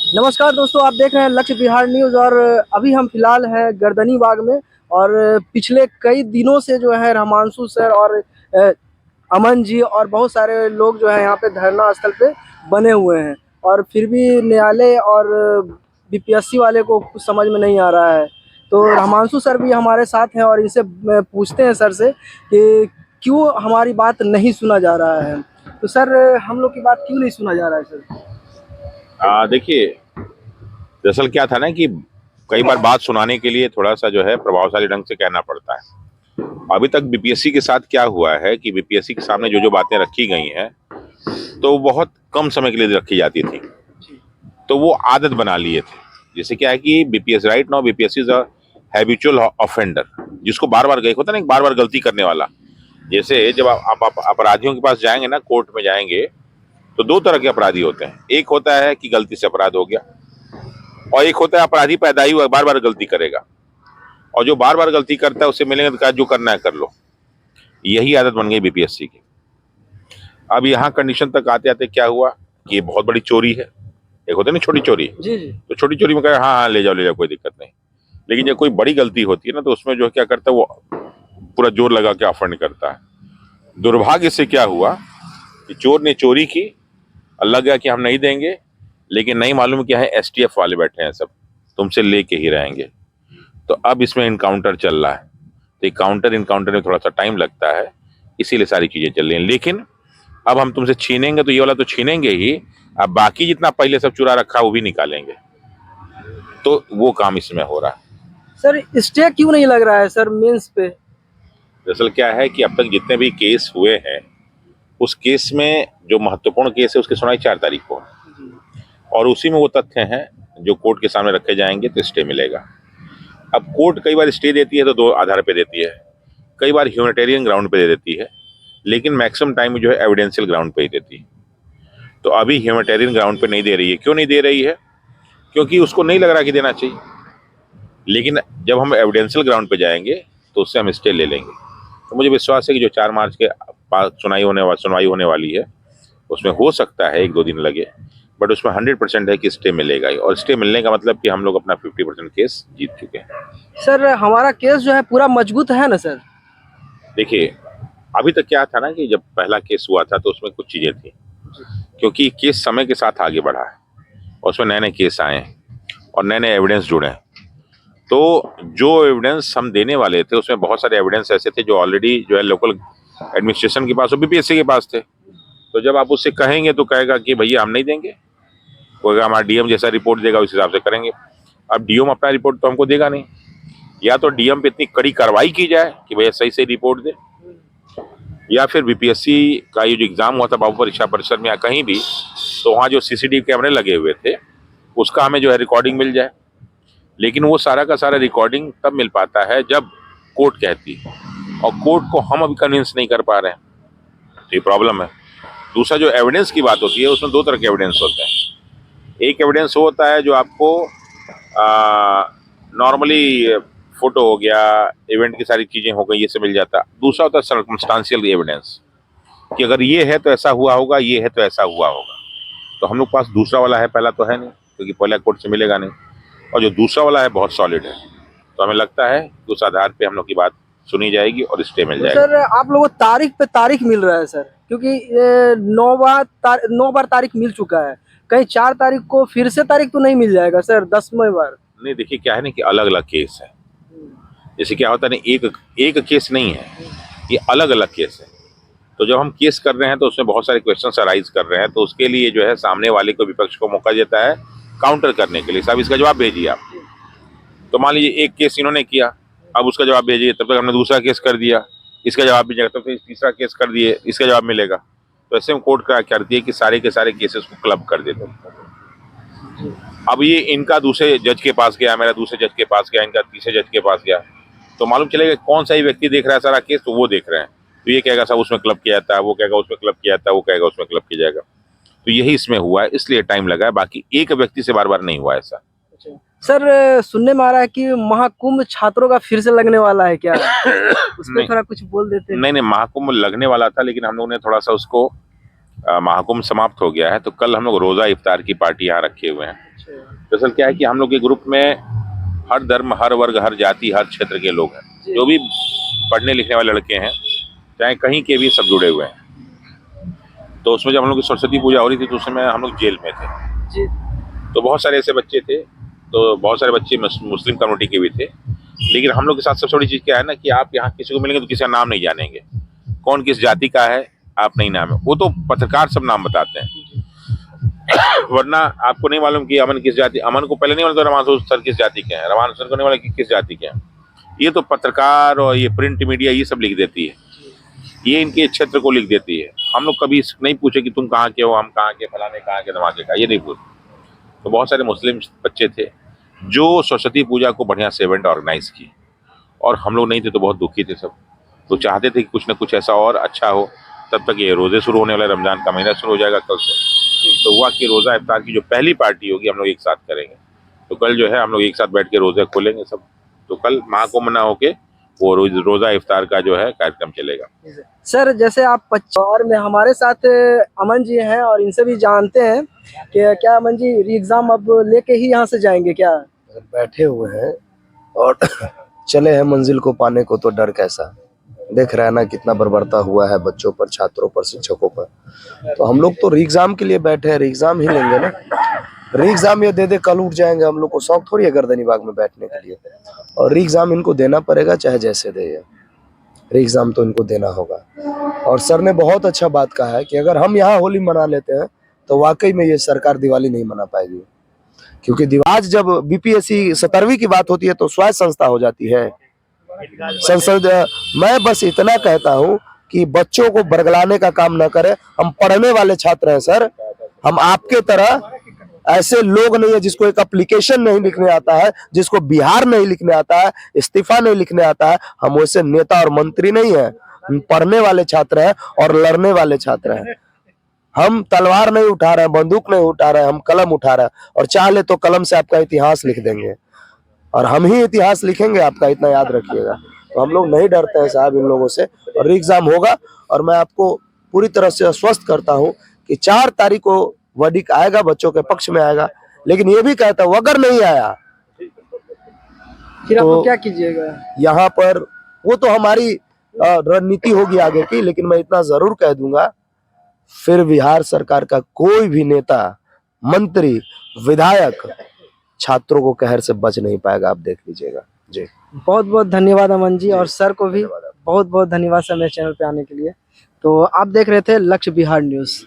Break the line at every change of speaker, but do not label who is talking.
नमस्कार दोस्तों, आप देख रहे हैं लक्ष्य बिहार न्यूज़। और अभी हम फिलहाल हैं गर्दनी बाग में। और पिछले कई दिनों से जो है रहमांशु सर और अ, अमन जी और बहुत सारे लोग जो है यहाँ पे धरना स्थल पे बने हुए हैं। और फिर भी न्यायालय और बीपीएससी वाले को कुछ समझ में नहीं आ रहा है। तो रहमांशु सर भी हमारे साथ हैं और इनसे पूछते हैं सर से कि क्यों हमारी बात नहीं सुना जा रहा है। तो सर, हम लोग की बात क्यों नहीं सुना जा रहा है सर?
देखिए, दरअसल क्या था ना कि कई बार बात सुनाने के लिए थोड़ा सा जो है प्रभावशाली ढंग से कहना पड़ता है। अभी तक बीपीएससी के साथ क्या हुआ है कि बीपीएससी के सामने जो जो बातें रखी गई हैं तो वो बहुत कम समय के लिए रखी जाती थी, तो वो आदत बना लिए थे। जैसे क्या है कि BPS right now BPSC is a habitual offender, जिसको बार बार होता है ना, बार बार गलती करने वाला। जैसे जब आप अपराधियों के पास जाएंगे ना, कोर्ट में जाएंगे, तो दो तरह के अपराधी होते हैं। एक होता है कि गलती से अपराध हो गया, और एक होता है अपराधी पैदा ही हुआ बार बार गलती करेगा, और जो बार बार गलती करता है उससे मिलेंगे तो कहा जो करना है कर लो। यही आदत बन गई बीपीएससी की। अब यहाँ कंडीशन तक आते आते क्या हुआ कि ये बहुत बड़ी चोरी है। एक होता है ना छोटी चोरी,
जी जी।
तो छोटी चोरी में कहा हाँ हाँ ले जाओ कोई दिक्कत नहीं। लेकिन जब कोई बड़ी गलती होती है ना, तो उसमें जो है क्या करता है वो पूरा जोर लगा के ऑफेंड करता है। दुर्भाग्य से क्या हुआ कि चोर ने चोरी की, लग गया कि हम नहीं देंगे, लेकिन नहीं मालूम क्या है एसटीएफ वाले बैठे हैं सब, तुमसे लेके ही रहेंगे। तो अब इसमें इनकाउंटर चल रहा है, तो काउंटर इनकाउंटर में थोड़ा सा टाइम लगता है, इसीलिए सारी चीजें चल रही हैं। लेकिन अब हम तुमसे छीनेंगे तो ये वाला तो छीनेंगे ही, अब बाकी जितना पहले सब चुरा रखा वो भी निकालेंगे। तो वो काम इसमें हो रहा है।
सर, स्टे क्यों नहीं लग रहा है सर मेंस पे?
दरअसल क्या है कि अब तक जितने भी केस हुए हैं, उस केस में जो महत्वपूर्ण केस है उसकी सुनवाई 4 तारीख को है, और उसी में वो तथ्य हैं जो कोर्ट के सामने रखे जाएंगे तो स्टे मिलेगा। अब कोर्ट कई बार स्टे देती है तो दो आधार पे देती है, कई बार ह्यूमैनिटेरियन ग्राउंड पे दे देती है, लेकिन मैक्सिमम टाइम में जो है एविडेंशियल ग्राउंड पे ही देती है। तो अभी ह्यूमैनिटेरियन ग्राउंड पे नहीं दे रही है। क्यों नहीं दे रही है? क्योंकि उसको नहीं लग रहा कि देना चाहिए। लेकिन जब हम एविडेंशियल ग्राउंड पे जाएंगे तो उससे हम स्टे ले लेंगे। तो मुझे विश्वास है कि जो 4 मार्च के पास सुनवाई होने वाली है, उसमें हो सकता है 1-2 दिन लगे, बट उसमें 100% है कि स्टे मिलेगा ही। और स्टे मिलने का मतलब कि हम लोग अपना 50% केस जीत चुके हैं।
सर, हमारा केस जो है पूरा मजबूत है ना सर?
देखिए, अभी तक क्या था ना कि जब पहला केस हुआ था तो उसमें कुछ चीजें थी, क्योंकि केस समय के साथ आगे बढ़ा है और उसमें नए नए केस आए हैं और नए नए एविडेंस जुड़े हैं। तो जो एविडेंस हम देने वाले थे उसमें बहुत सारे एविडेंस ऐसे थे जो ऑलरेडी जो है लोकल एडमिनिस्ट्रेशन के पास और बीपीएससी के पास थे। तो जब आप उससे कहेंगे तो कहेगा कि भैया हम नहीं देंगे, कोई हमारा डीएम जैसा रिपोर्ट देगा उस हिसाब से करेंगे। अब डीएम अपना रिपोर्ट तो हमको देगा नहीं, या तो डीएम पे इतनी कड़ी कार्रवाई की जाए कि भैया सही से रिपोर्ट दे, या फिर बीपीएससी का ये जो एग्जाम हुआ था बाबू परीक्षा परिसर में या कहीं भी, तो वहाँ जो सीसीटीवी कैमरे लगे हुए थे उसका हमें जो है रिकॉर्डिंग मिल जाए। लेकिन वो सारा का सारा रिकॉर्डिंग तब मिल पाता है जब कोर्ट कहती है, और कोर्ट को हम अभी कन्विंस नहीं कर पा रहे हैं, तो ये प्रॉब्लम है। दूसरा जो एविडेंस की बात होती है उसमें दो तरह के एविडेंस होते हैं। एक एविडेंस वो होता है जो आपको नॉर्मली फोटो हो गया, इवेंट की सारी चीजें हो गई, ये सब मिल जाता है। दूसरा होता है सर्कमस्टांशियल एविडेंस, कि अगर ये है तो ऐसा हुआ होगा, ये है तो ऐसा हुआ होगा। तो हम लोग पास दूसरा वाला है, पहला तो है नहीं, क्योंकि पहला कोर्ट से मिलेगा नहीं। और जो दूसरा वाला है बहुत सॉलिड है, तो हमें लगता है कि उस आधार पे हम लोग की बात सुनी जाएगी और स्टे मिल
तो
जाएगा।
सर, आप लोगों को तारीख पे तारीख मिल रहा है सर? क्योंकि ये 9 बार तारीख मिल चुका है। कहीं 4 तारीख को फिर से तारीख तो नहीं मिल जाएगा सर, 10वें बार?
नहीं, देखिए क्या है ना कि अलग अलग केस है। जैसे क्या होता है ना, एक एक केस नहीं है, ये अलग अलग केस है। तो जब हम केस कर रहे हैं तो उसमें बहुत सारे क्वेश्चन अराइज कर रहे हैं, तो उसके लिए जो है सामने वाले को, विपक्ष को मौका देता है काउंटर करने के लिए, साहब इसका जवाब भेजिए आप। तो मान लीजिए एक केस इन्होंने किया, अब उसका जवाब भेजिए, तब तक हमने दूसरा केस कर दिया, इसका जवाब भेजेगा, तब तक तीसरा केस कर दिए, इसका जवाब मिलेगा। तो ऐसे में कोर्ट क्या करती है कि सारे के सारे केसेस को क्लब कर देते हैं। अब ये इनका दूसरे जज के पास गया, मेरा दूसरे जज के पास गया, इनका तीसरे जज के पास गया, तो मालूम चलेगा कौन सा ही व्यक्ति देख रहा है सारा केस, तो वो देख रहे हैं। तो ये कहेगा साहब उसमें क्लब किया जाता है, वो कहेगा उसमें क्लब किया जाता है, वो कहेगा उसमें क्लब किया जाएगा। तो यही इसमें हुआ है, इसलिए टाइम लगा है, बाकी एक व्यक्ति से बार बार नहीं हुआ ऐसा।
सर, सुनने में आ रहा है कि महाकुंभ छात्रों का फिर से लगने वाला है क्या? उस पर
नहीं
थोड़ा कुछ बोल देते हैं।
नहीं नहीं, महाकुंभ लगने वाला था, लेकिन हम लोगों ने थोड़ा सा उसको महाकुंभ समाप्त हो गया है, तो कल हम लोग रोजा इफ्तार की पार्टी यहाँ रखे हुए हैं। दरअसल क्या है कि हम लोग के ग्रुप में हर धर्म, हर वर्ग, हर जाति, हर क्षेत्र के लोग हैं। जो भी पढ़ने लिखने वाले लड़के हैं, चाहे कहीं के भी, सब जुड़े हुए हैं। तो उसमें जब हम लोग की सरस्वती पूजा हो रही थी तो उसमें हम लोग जेल में थे
जी।
तो बहुत सारे ऐसे बच्चे थे, तो बहुत सारे बच्चे मुस्लिम कम्युनिटी के भी थे। लेकिन हम लोग के साथ सबसे बड़ी चीज़ क्या है ना कि आप यहाँ किसी को मिलेंगे तो किसी का नाम नहीं जानेंगे, कौन किस जाति का है आप नहीं नाम है, वो तो पत्रकार सब नाम बताते हैं। वरना आपको नहीं मालूम कि अमन किस जाति, अमन को पहले नहीं मालूम रमान सर किस जाति के हैं, रमान सर को नहीं मालूम कि किस जाति के हैं। ये तो पत्रकार और ये प्रिंट मीडिया ये सब लिख देती है, ये इनके क्षेत्र को लिख देती है। हम लोग कभी नहीं पूछे कि तुम कहाँ के हो, हम कहाँ के, फलाने कहाँ के, धमाके का, ये नहीं पूछते। तो बहुत सारे मुस्लिम बच्चे थे जो सरस्वती पूजा को बढ़िया से इवेंट ऑर्गेनाइज की, और हम लोग नहीं थे तो बहुत दुखी थे सब। तो चाहते थे कि कुछ ना कुछ ऐसा और अच्छा हो। तब तक ये रोजे शुरू होने वाले, रमजान का महीना शुरू हो जाएगा कल से। तो हुआ कि रोजा इफ्तार की जो पहली पार्टी होगी हम लोग एक साथ करेंगे। तो कल जो है हम लोग एक साथ बैठ के रोजे खोलेंगे सब। तो कल महाकुंभ ना होके वो रोजा इफ्तार का जो है कार्यक्रम चलेगा।
सर जैसे आप और में हमारे साथ अमन जी हैं और इनसे भी जानते हैं कि क्या अमन जी री एग्जाम अब लेके ही यहाँ से जाएंगे क्या?
बैठे हुए हैं और चले हैं मंजिल को पाने को, तो डर कैसा। देख रहे हैं ना कितना बर्बरता हुआ है बच्चों पर, छात्रों पर, शिक्षकों पर। तो हम लोग तो री एग्जाम के लिए बैठे हैं, री एग्जाम ही लेंगे ना। री एग्जाम ये दे कल उठ जाएंगे, हम लोग को शौक थोड़ी है गर्दनी बाग में बैठने के लिए। और री एग्जाम इनको देना पड़ेगा चाहे जैसे दे, री एग्जाम तो इनको देना होगा। और सर ने बहुत अच्छा बात कहा है कि अगर हम यहाँ होली मना लेते हैं तो वाकई में ये सरकार दिवाली नहीं मना पाएगी, क्योंकि आज जब बीपीएससी 17वीं की बात होती है तो स्वायत्त संस्था हो जाती है संसद। मैं बस इतना कहता हूँ कि बच्चों को बरगलाने का काम न करें। हम पढ़ने वाले छात्र हैं सर, हम आपके तरह ऐसे लोग नहीं है जिसको एक एप्लीकेशन नहीं लिखने आता है, जिसको बिहार नहीं लिखने आता है, इस्तीफा नहीं लिखने आता है। हम वैसे नेता और मंत्री नहीं है, हम पढ़ने वाले छात्र हैं और लड़ने वाले छात्र हैं। हम तलवार नहीं उठा रहे हैं, बंदूक नहीं उठा रहे हैं, हम कलम उठा रहे हैं। और चाहे तो कलम से आपका इतिहास लिख देंगे, और हम ही इतिहास लिखेंगे आपका, इतना याद रखिएगा। तो हम लोग नहीं डरते हैं साहब इन लोगों से, और री एग्जाम होगा। और मैं आपको पूरी तरह से आश्वस्त करता हूं कि 4 तारीख को वर्डिक्ट आएगा, बच्चों के पक्ष में आएगा। लेकिन ये भी कहता हूं अगर नहीं आया
फिर
तो
आप क्या कीजिएगा?
यहाँ पर वो तो हमारी रणनीति होगी आगे की। लेकिन मैं इतना जरूर कह दूंगा, फिर बिहार सरकार का कोई भी नेता, मंत्री, विधायक छात्रों को कहर से बच नहीं पाएगा, आप देख लीजिएगा जी।
बहुत बहुत धन्यवाद अमन जी, और सर को भी बहुत बहुत धन्यवाद सर मेरे चैनल पे आने के लिए। तो आप देख रहे थे लक्ष्य बिहार न्यूज़।